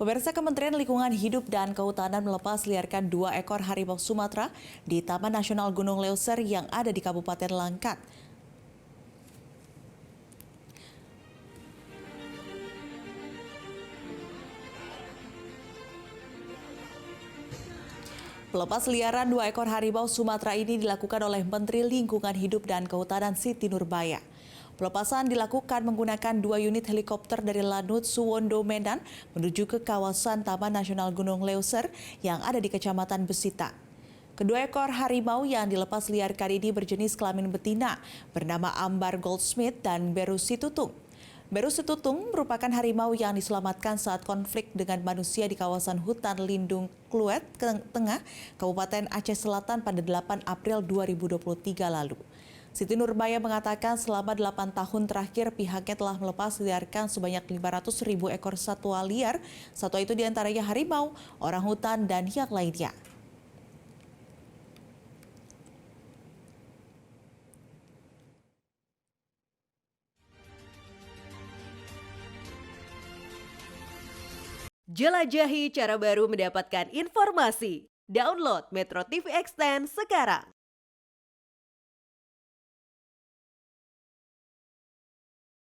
Pemirsa, Kementerian Lingkungan Hidup dan Kehutanan melepas liarkan 2 ekor harimau Sumatera di Taman Nasional Gunung Leuser yang ada di Kabupaten Langkat. Pelepas liaran 2 ekor harimau Sumatera ini dilakukan oleh Menteri Lingkungan Hidup dan Kehutanan Siti Nurbaya. Pelepasan dilakukan menggunakan 2 unit helikopter dari Lanut Suwondo Medan menuju ke kawasan Taman Nasional Gunung Leuser yang ada di Kecamatan Besita. Kedua ekor harimau yang dilepas liarkan ini berjenis kelamin betina bernama Ambar Goldsmith dan Beru Situtung. Beru Situtung merupakan harimau yang diselamatkan saat konflik dengan manusia di kawasan hutan lindung Kluet Tengah, Kabupaten Aceh Selatan pada 8 April 2023 lalu. Siti Nurbaya mengatakan selama 8 tahun terakhir pihaknya telah melepas liarkan sebanyak 500.000 ekor satwa liar. Satwa itu diantaranya harimau, orang hutan, dan yang lainnya. Jelajahi cara baru mendapatkan informasi. Download Metro TV Extend sekarang.